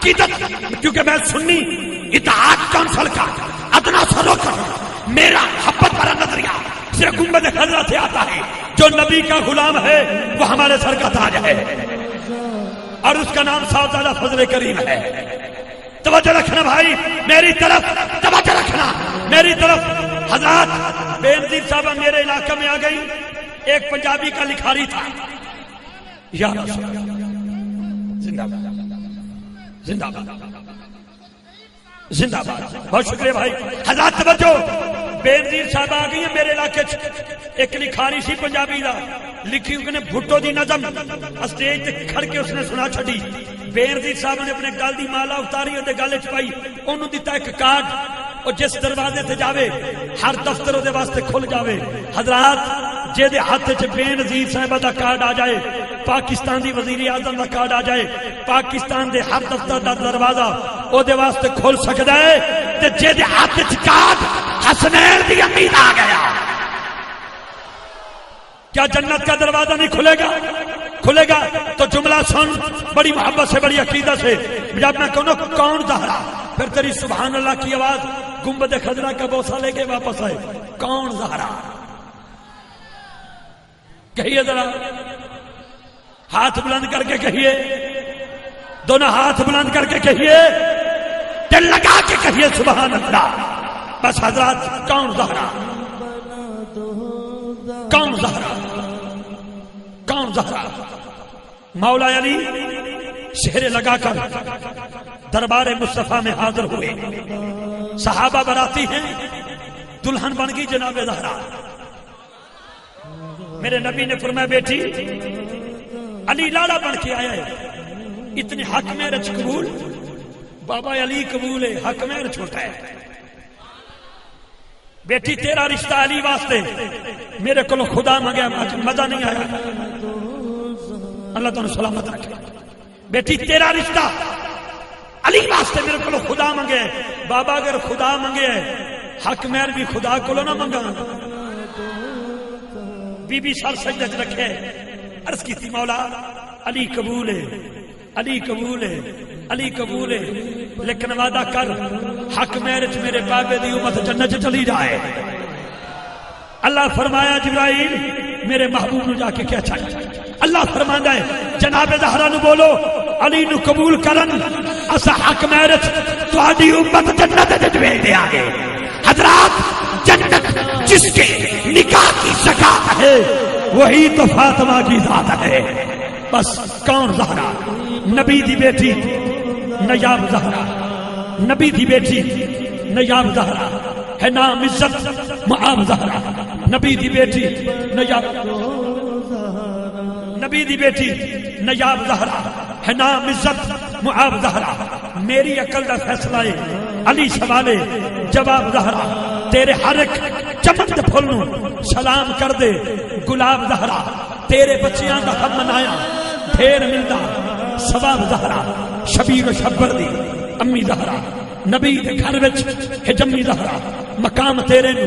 عقیدت، کیونکہ میں سنی اطاعت کونسل کا ادنا سلوک کروں، میرا محبت والا نظریہ صرف گنبد خضرا سے آتا ہے. جو نبی کا غلام ہے وہ ہمارے سر کا تاج ہے اور اس کا نام صاحبزادہ فضل کریم ہے. توجہ رکھنا بھائی، میری طرف توجہ رکھنا، میری طرف. حضرات بے نظیر صاحبہ میرے علاقے میں آ گئی. ایک پنجابی کا لکھاری تھا، یا رسول زندہ باد زندہ باد زندہ باد. بہت شکریہ بھائی. حضرات توجہ، بے نظیر صاحب آ گئی ہیں میرے علاقے ایک لکھاری سی پنجابی دا لکھی انہوں نے بھٹو دی نظم اسٹیج تے کھڑ کے اس نے سنا چھڈی. بے نظیر صاحب نے اپنے گل دی مالا اتاری اور گل چ پائی، انہوں دیتا ایک کارڈ، اور جس دروازے تے جاوے ہر دفتر دے واسطے کھل جاوے. حضرات جے دے ہاتھ چ بے نظیر صاحب دا کارڈ آ جائے، پاکستان دی وزیر اعظم دا کارڈ آ جائے، پاکستان دے ہر دفتر دا دروازہ او دے واسطے کھل سکدا ہے. تے جے دے ہاتھ چ کارڈ حسنین دی امی دا آ گیا، کیا جنت کا دروازہ نہیں کھلے گا؟ کھلے گا. تو جملہ سن بڑی محبت سے، بڑی عقیدت سے. جب میں کہوں کون زہرا، پھر تیری سبحان اللہ کی آواز گنبد خضرا کا بوسہ لے کے واپس آئے. کون زہرا؟ کہیے ذرا، ہاتھ بلند کر کے کہیے، دونوں ہاتھ بلند کر کے کہیے، دل لگا کے کہیے سبحان اللہ. بس حضرات، کون زہرا؟ کون زہرا؟ کون زہرا؟ مولا علی شہر لگا کر دربار مصطفیٰ میں حاضر ہوئے. صحابہ براتی ہیں، دلہن بن گئی جناب زہرا. میرے نبی نے فرمایا بیٹی علی لالا بن کے آیا ہے، اتنے حق میرج قبول؟ بابا علی قبول ہے، حق میرج چھوٹا ہے. بیٹی تیرا رشتہ علی واسطے میرے کو خدا منگیا، مزہ نہیں آیا. اللہ تعالیٰ سلامت رکھے. بیٹی تیرا رشتہ علی واسطے میرے کو خدا منگے. بابا اگر خدا منگے حق مہر بھی خدا کو نہ منگا. بی بی سر سجدہ رکھے، عرض کی تھی مولا علی قبول ہے، علی قبول ہے، علی قبول ہے، لیکن وعدہ کر حق میرج میرے بابے دی امت جنت چلی جائے. اللہ فرمایا جبرائیل میرے محبوب نو جا کے کیا چاہیے؟ اللہ فرماندا ہے جناب زہرا نو بولو علی نو قبول کرن اسا حق میرج تہاڈی امت جنت وچ بھیج دیا گے. حضرات جنت جس کے نکاح کی زکات ہے وہی تو فاطمہ کی ذات ہے. بس کون زہرا؟ نبی دی بیٹی نیاب زہرا، نبی دی بیٹی نیاب زہرا ہے، نام عزت معاب زہرا. نبی دی بیٹی نیاب، نبی دی بیٹی نیاب زہرا ہے، نام عزت معاب زہرا. میری عقل دا فیصلہ ہے علی سوالے جواب زہرا. تیرے ہر ایک چمن دے پھل نو سلام کر دے گلاب زہرا. تیرے بچیاں دا ہم منایا ڈھیر ملدا ثواب زہرا. شبیر و شبر دی امی زہرا، نبی دے گھر وچ ہے جمی زہرا. مقام تیرے نو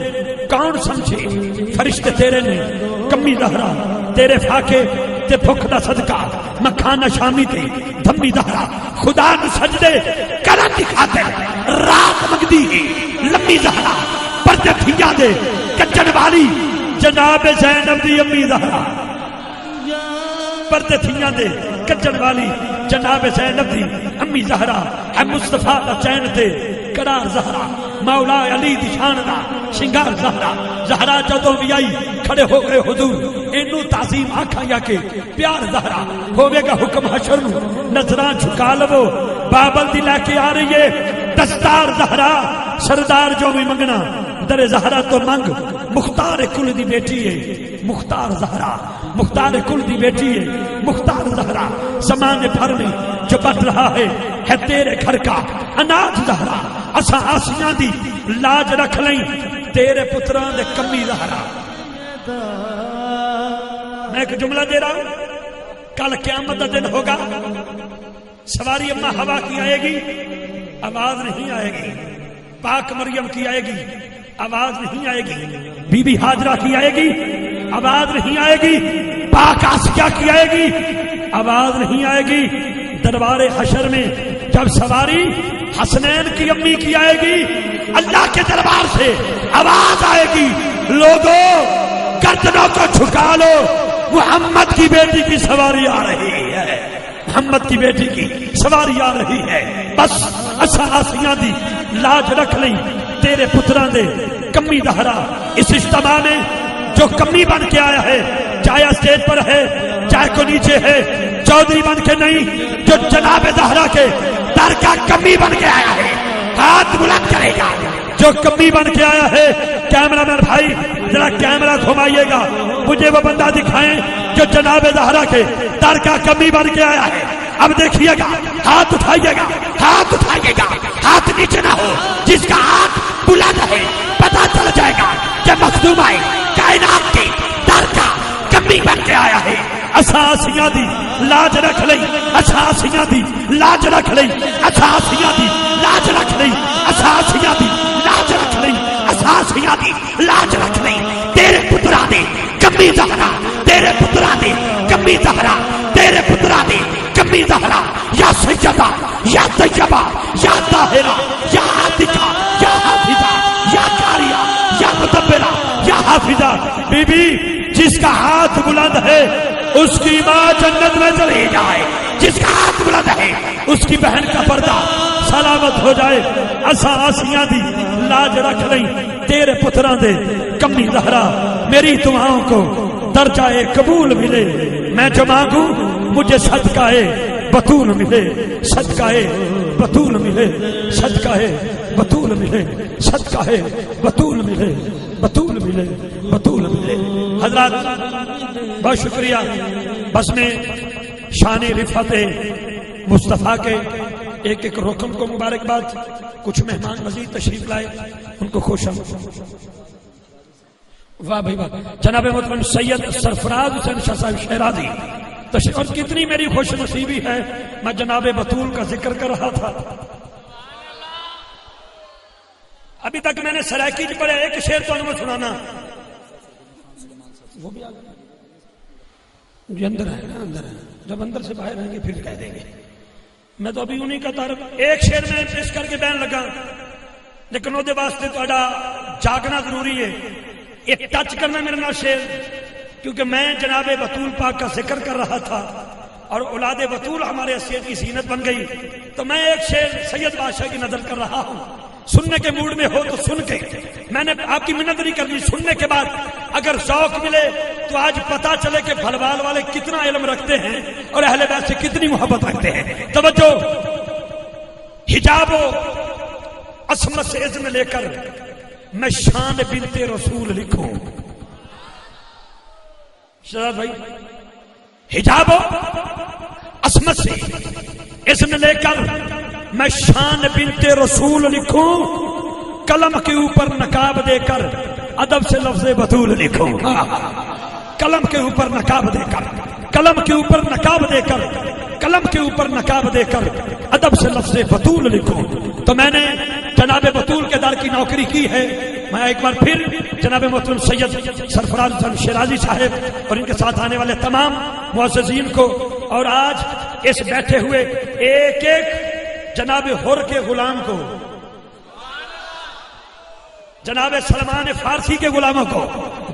کون سمجھے، فرشتے تیرے نے کمی زہرا. تیرے فاقے تے بھوک دا صدقہ مکھانا شامی تے دھمی زہرا. خدا نو سجدے کرن دی خاطر رات مگدی لمبی زہرا. پردے تھیا دے کچن والی جناب زینب دی امی زہرا. پردے تھیا دے کچن والی جناب زینب دی امی زہرا ہے. مصطفیٰ دا چین تے قرار زہرا. مولا علی دی شان دا شنگار زہرا. زہرا جدوں بھی آئی کھڑے ہو گئے حضور اینو تعظیم آکھاں یا کہ پیار زہرا. ہوے گا حکم حشر نو نظراں جھکا لو، بابل دی لے کے آ رہی ہے دستار زہرا. سردار جو بھی منگنا در زہرا تو منگ. مختار کل دی بیٹی ہے مختار زہرا، مختار کل دی بیٹی ہے مختار زہرا. زمانے بھر میں جو بٹ رہا ہے تیرے گھر کا اناج زہرا. اساں آسیاں دی لاج رکھ لیں تیرے پتراں دے کمی زہرا. میں ایک جملہ دے رہا ہوں، کل قیامت کا دن ہوگا، سواری اما ہوا کی آئے گی آواز نہیں آئے گی، پاک مریم کی آئے گی آواز نہیں آئے گی، بی بی ہاجرہ کی آئے گی آواز نہیں آئے گی، پاک آسیہ کی آئے گی آواز نہیں آئے گی. دربار حشر میں جب سواری حسنین کی امی کی آئے گی اللہ کے دربار سے آواز آئے گی لوگوں گردنوں کو جھکا لو محمد کی بیٹی کی سواری آ رہی ہے محمد کی بیٹی کی سواری آ رہی ہے بس اسا آسیاں دی لاج رکھ لیں تیرے پتراں دے کمی دہرا اس اجتماع میں جو کمی بن کے آیا ہے چاہے اسٹیج پر ہے چاہے کو نیچے ہے چودھری بن کے نہیں جو جناب زہرا کے در کا کمی بن کے آیا ہے ہاتھ بلند کرے گا جو کمی بن کے آیا ہے کیمرہ مین بھائی ذرا کیمرہ گھمائیے گا مجھے وہ بندہ دکھائیں جو جناب زہرا کے در کا کمی بن کے آیا ہے اب دیکھیے گا ہاتھ اٹھائیے گا ہاتھ نیچے نہ ہو جس کا ہاتھ بلند ہے پتا چل جائے گا کہ مخدوم آئے کائنات کے در کا کمی بن کے آیا ہے اساسیاں دی لاج رکھ لئی اساسیاں دی لاج رکھ لئی اساسیاں دی لاج رکھ لئی اساسیاں دی لاج رکھ لئی اساسیاں دی لاج رکھ لئی تیرے پترا دے کمی زہرا تیرے پترا دے کمی زہرا تیرے پترا دے کمی زہرا یا سیدہ یا طیبہ یا طاہرہ یا عاتقہ یا حافظہ یا جاریہ یا مدبرہ یا حافظہ بی بی جس کا ہاتھ بلند ہے اس کی ماں جنت میں چلی جائے جس کا ہاتھ بلند ہے اس کی بہن کا پردہ سلامت ہو جائے اسا آسیاں دی لاج رکھ لیں تیرے پتراں دے کمی زہرا میری دعاؤں کو درجہ قبول ملے میں جو مانگوں مجھے صدقہ بطول ملے صدقہ بطول ملے صدقہ بطول ملے صدقہ بطول ملے بطول ملے بطول ملے حضرات بہت شکریہ بس میں شان رفعت مصطفیٰ کے ایک ایک رکن کو مبارکباد کچھ مہمان مزید تشریف لائے ان کو خوش واہ بھائی واہ جناب محترم سید سرفراز حسین شاہ صاحب شیرازی اور کتنی میری خوش نصیبی ہے میں جناب بطول کا ذکر کر رہا تھا ابھی تک میں نے سرائکی جی پڑھے ایک شعر تو انہیں سنانا وہ بھی آگا جو اندر ہے نا اندر ہے جب اندر سے باہر آئیں گے پھر کہہ دیں گے میں تو ابھی انہیں کا تعارف ایک شعر میں پیش کر کے بیان لگا لیکن وہ دے واسطے تو جاگنا ضروری ہے ایک ٹچ کرنا میرے نال شعر کیونکہ میں جناب بطول پاک کا ذکر کر رہا تھا اور اولاد بطول ہمارے اسیت کی زینت بن گئی تو میں ایک شعر سید بادشاہ کی نظر کر رہا ہوں سننے کے موڈ میں ہو تو سن کے میں نے آپ کی منت نہیں کرنی سننے کے بعد اگر ذوق ملے تو آج پتا چلے کہ بھلوال والے کتنا علم رکھتے ہیں اور اہل بیت سے کتنی محبت رکھتے ہیں توجہ حجاب و عصمت سے اذن لے کر میں شان بنت رسول لکھوں شہزاد بھائی حجاب و عصمت سے اذن لے کر میں شان بنت رسول لکھوں قلم کے اوپر نقاب دے کر ادب سے لفظ بطول لکھوں قلم کے اوپر نقاب دے کر قلم کے اوپر نقاب دے کر قلم کے اوپر نقاب دے کر ادب سے لفظ بطول لکھوں تو میں نے جناب بطول کے در کی نوکری کی ہے میں ایک بار پھر جناب محترم سید سرفراز حسین شیرازی صاحب اور ان کے ساتھ آنے والے تمام معززین کو اور آج اس بیٹھے ہوئے ایک ایک جناب ہر کے غلام کو جناب سلمان فارسی کے غلاموں کو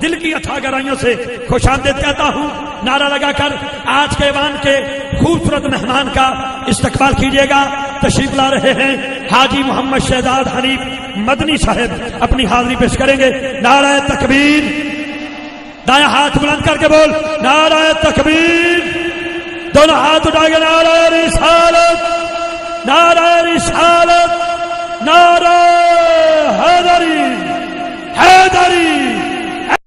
دل کی اتھا گہرائیوں سے خوش آمدید کہتا ہوں نعرہ لگا کر آج کے ایوان کے خوبصورت مہمان کا استقبال کیجیے گا تشریف لا رہے ہیں حاجی محمد شہزاد حنیف مدنی صاحب اپنی حاضری پیش کریں گے نعرہ تکبیر دایاں ہاتھ بلند کر کے بول نعرہ تکبیر دونوں ہاتھ اٹھا کے نعرہ رسالت نعرہ رسالت نعرہ